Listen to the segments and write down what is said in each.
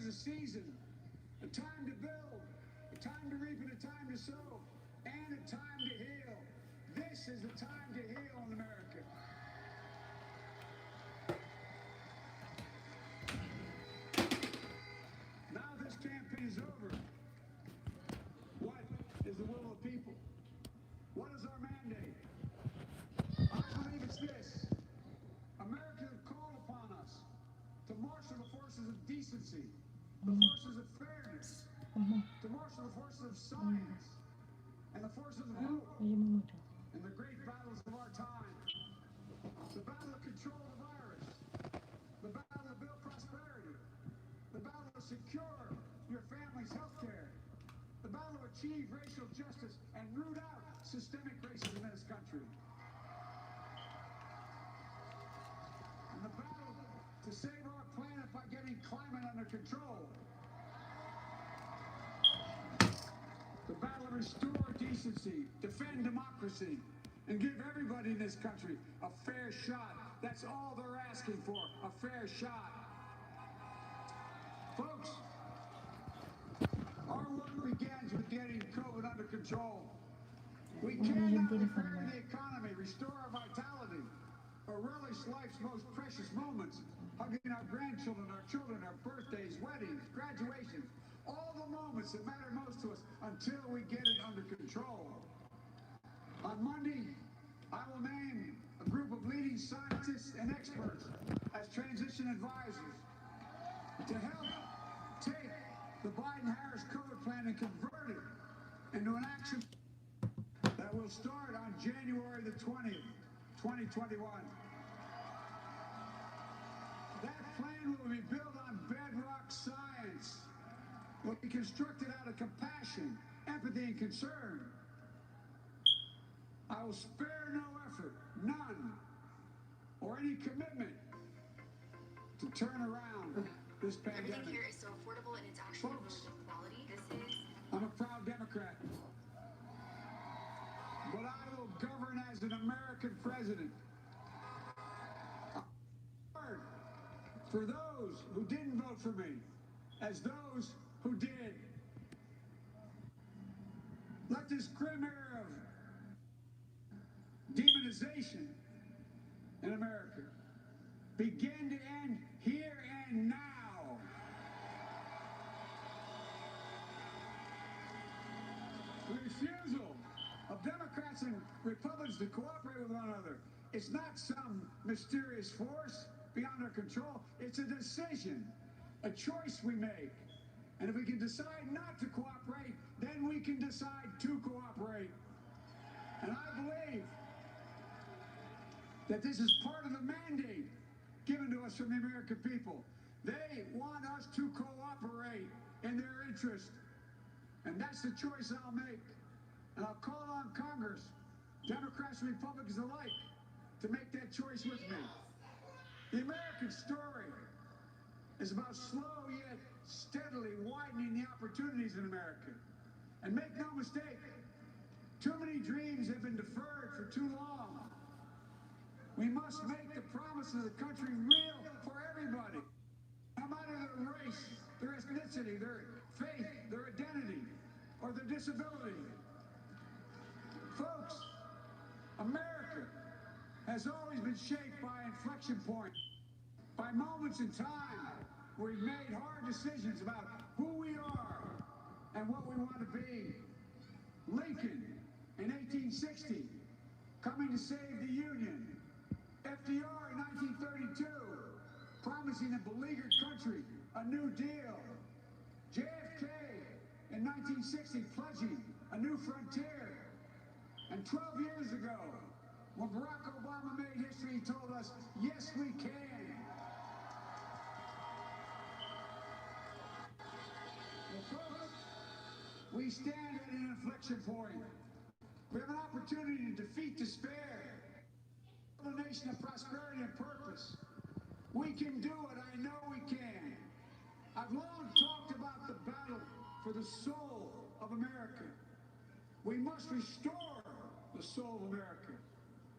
a season, a time to build, a time to reap and a time to sow, and a time to heal. This is the time to heal in America. Now this campaign is over. What is the will of the people? What is our mandate? I believe it's this. America has called upon us to marshal the forces of decency, the forces of fairness, to marshal the forces of science, and the forces of hope in the great battles of our time. The battle to control the virus, the battle to build prosperity, the battle to secure your family's health care, the battle to achieve racial justice and root out systemic racism in this country. And the battle to save our planet by getting climate under control. The battle to restore decency, defend democracy, and give everybody in this country a fair shot. That's all they're asking for, a fair shot. Folks, our work begins with getting COVID under control. We cannot repair the economy, restore our vitality, or relish life's most precious moments, hugging our grandchildren, our children, our birthdays, weddings, graduations, all the moments that matter most to us until we get it under control. On Monday, I will name a group of leading scientists and experts as transition advisors to help take the Biden-Harris COVID plan and convert it into an action that will start on January the 20th, 2021. That plan will be built on bedrock science, will be constructed out of compassion, empathy, and concern. I will spare no effort, none, or any commitment to turn around this pandemic. Everything here is so affordable and it's actually Folks, really good quality. I'm a proud Democrat, but I will govern as an American president. For those who didn't vote for me, as those who did. Let this grim era of demonization in America begin to end here and now. The refusal of Democrats and Republicans to cooperate with one another is not some mysterious force beyond our control. It's a decision, a choice we make. And if we can decide not to cooperate, then we can decide to cooperate. And I believe that this is part of the mandate given to us from the American people. They want us to cooperate in their interest. And that's the choice I'll make. And I'll call on Congress, Democrats and Republicans alike, to make that choice with me. The American story is about slow yet steadily widening the opportunities in America. And make no mistake, too many dreams have been deferred for too long. We must make the promise of the country real for everybody, no matter their race, their ethnicity, their faith, their identity, or their disability. Folks, America has always been shaped by inflection points, by moments in time where we've made hard decisions about who we are and what we want to be. Lincoln in 1860, coming to save the Union. FDR in 1932, promising a beleaguered country a new deal. JFK in 1960, pledging a new frontier. And 12 years ago, when Barack Obama made history, he told us, yes, we can. Well, folks, we stand at an inflection point. We have an opportunity to defeat despair, build a nation of prosperity and purpose. We can do it. I know we can. I've long talked about the battle for the soul of America. We must restore the soul of America.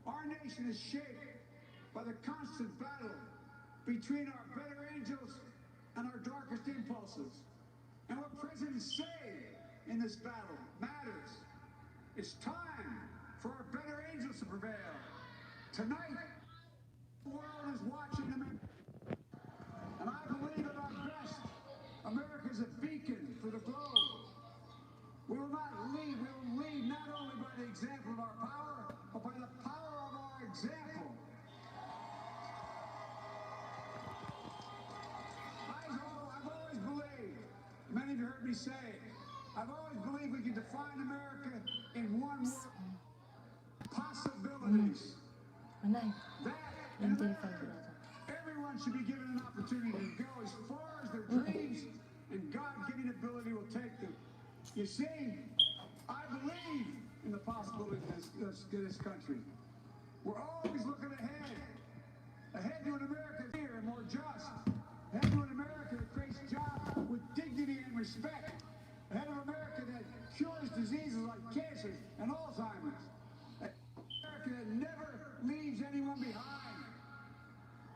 Our nation is shaped by the constant battle between our better angels and our darkest impulses. And what presidents say in this battle matters. It's time for our better angels to prevail. Tonight, the world is watching America. And I believe at our best, America is a beacon for the globe. We will lead not only by the example of our power, but by the power of our example. I've always believed, many of you heard me say it, I've always believed we can define America in one word: possibilities. That in America, everyone should be given an opportunity to go as far as their dreams and God-given ability will take them. You see, I believe in the possibilities of this country. We're always looking ahead to an America clearer and more just, ahead to an America that creates jobs with dignity and respect, ahead of America that cures diseases like cancer and Alzheimer's, America that never leaves anyone behind,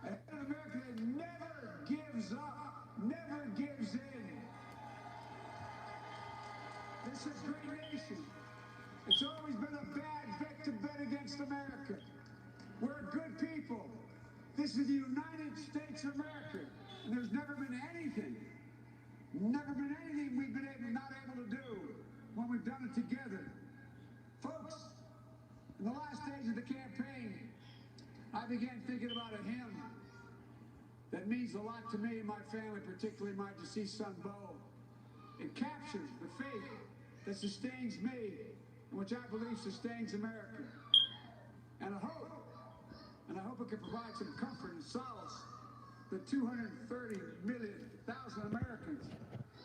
ahead of America that never gives up, never gives in. This is a great nation. It's always been a bad bet to bet against America. We're good people. This is the United States of America. And there's never been anything we've been not able to do when we've done it together. Folks, in the last days of the campaign, I began thinking about a hymn that means a lot to me and my family, particularly my deceased son, Bo. It captures the faith that sustains me, and which I believe sustains America. And I hope it can provide some comfort and solace to 230,000 Americans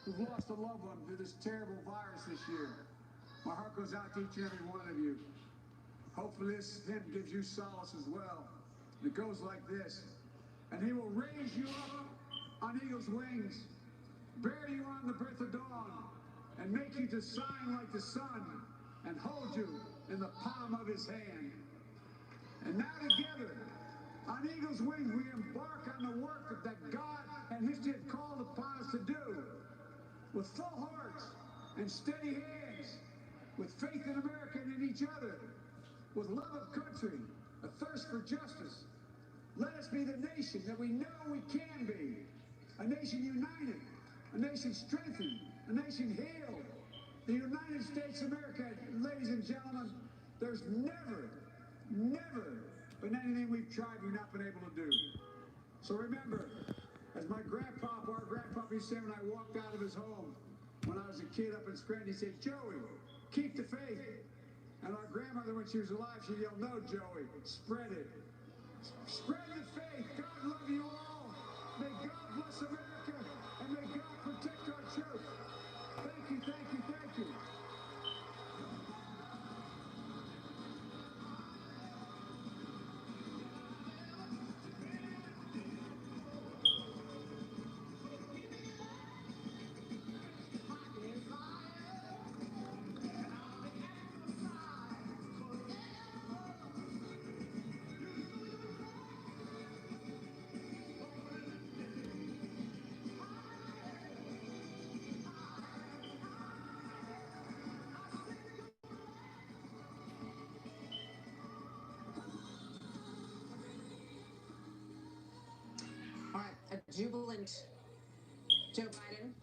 who've lost a loved one to this terrible virus this year. My heart goes out to each and every one of you. Hopefully this hymn gives you solace as well. It goes like this: and he will raise you up on eagle's wings, bear you on the breath of dawn, and make you to shine like the sun, and hold you in the palm of his hand. And now together, on eagle's wings, we embark on the work that God and history have called upon us to do, with full hearts and steady hands, with faith in America and in each other, with love of country, a thirst for justice. Let us be the nation that we know we can be, a nation united, a nation strengthened, a nation healed. The United States of America, ladies and gentlemen, there's never been anything we've tried we've not been able to do. So remember, as our grandpapa used to say when I walked out of his home when I was a kid up in Scranton, he said, "Joey, keep the faith." And our grandmother, when she was alive, she yelled, "No, Joey, spread it. Spread the faith. God love you all. May God bless America, and may God protect our church." Thank you, thank you, thank you. All right, a jubilant Joe Biden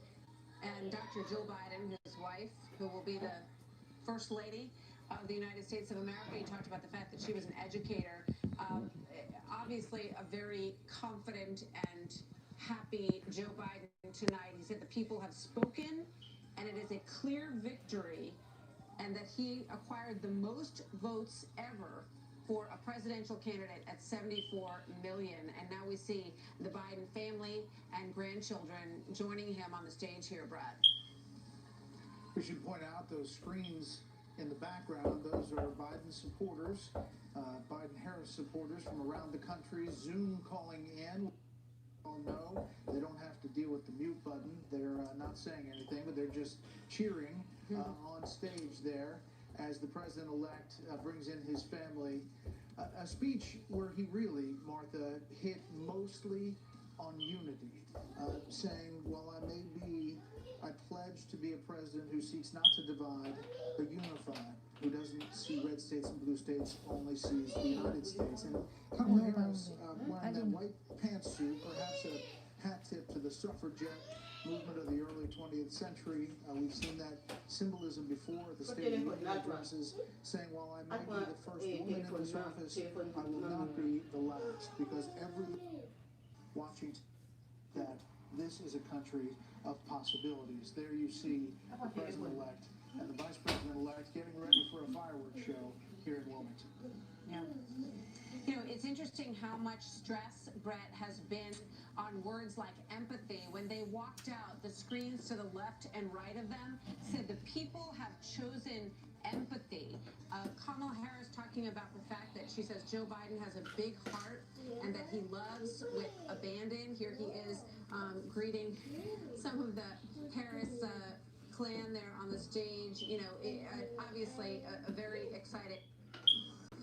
and Dr. Jill Biden, his wife, who will be the First Lady of the United States of America. He talked about the fact that she was an educator. Obviously, a very confident and happy Joe Biden tonight. He said the people have spoken, and it is a clear victory, and that he acquired the most votes ever for a presidential candidate at 74 million. And now we see the Biden family and grandchildren joining him on the stage here, Brad. We should point out those screens in the background. Those are Biden supporters, Biden-Harris supporters from around the country, Zoom calling in. All know they don't have to deal with the mute button. They're not saying anything, but they're just cheering on stage there as the president-elect brings in his family. A speech where he really, Martha, hit mostly on unity, saying, while I pledge to be a president who seeks not to divide, but unify, who doesn't see red states and blue states, only sees the United States. And Kamala Harris, wearing that white pantsuit, perhaps a hat tip to the suffragette movement of the early 20th century. We've seen that symbolism before at the State of the Union addresses, saying, while I may be the first woman in this office, I will not be the last, because every watching that this is a country of possibilities. There you see the president-elect and the vice president-elect getting ready for a fireworks show here in Wilmington. Yeah. You know, it's interesting how much stress, Brett, has been on words like empathy. When they walked out, the screens to the left and right of them said the people have chosen empathy. Kamala Harris talking about the fact that she says Joe Biden has a big heart and that he loves with abandon. Here he is greeting some of the Harris clan there on the stage. You know, obviously a very excited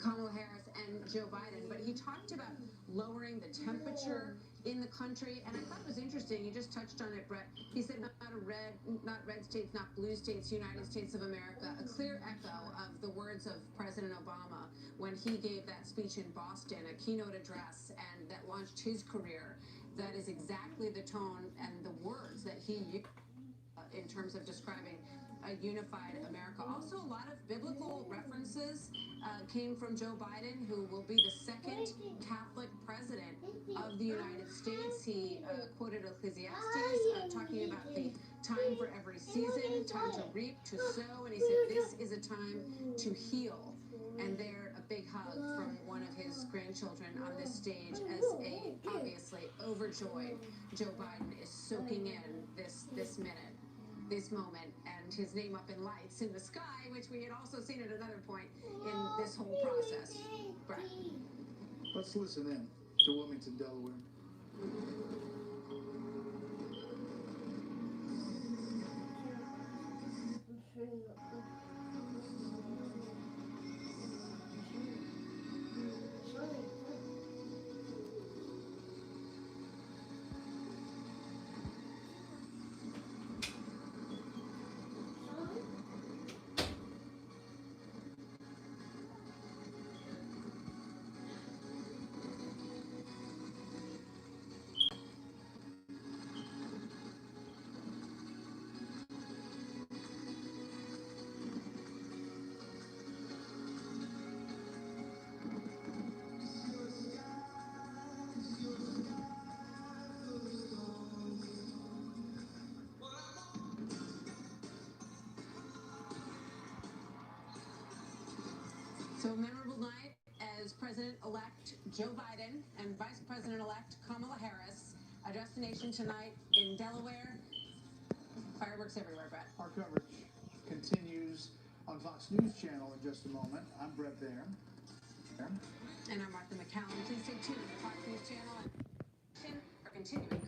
Kamala Harris and Joe Biden, but he talked about lowering the temperature in the country, and I thought it was interesting. You just touched on it, Brett. He said not red states, not blue states, United States of America. A clear echo of the words of President Obama when he gave that speech in Boston, a keynote address, and that launched his career. That is exactly the tone and the words that he used in terms of describing a unified America. Also, a lot of biblical references came from Joe Biden, who will be the second Catholic president of the United States. He quoted Ecclesiastes, talking about the time for every season, time to reap, to sow, and he said this is a time to heal. And there, a big hug from one of his grandchildren on this stage as a obviously overjoyed Joe Biden is soaking in this minute, this moment, and his name up in lights in the sky, which we had also seen at another point in this whole process. Brett. Let's listen in to Wilmington, Delaware. So a memorable night as President-elect Joe Biden and Vice President-elect Kamala Harris address the nation tonight in Delaware. Fireworks everywhere, Brett. Our coverage continues on Fox News Channel in just a moment. I'm Brett Baer. And I'm Martha McCallum. Please stay tuned to the Fox News Channel and are continuing.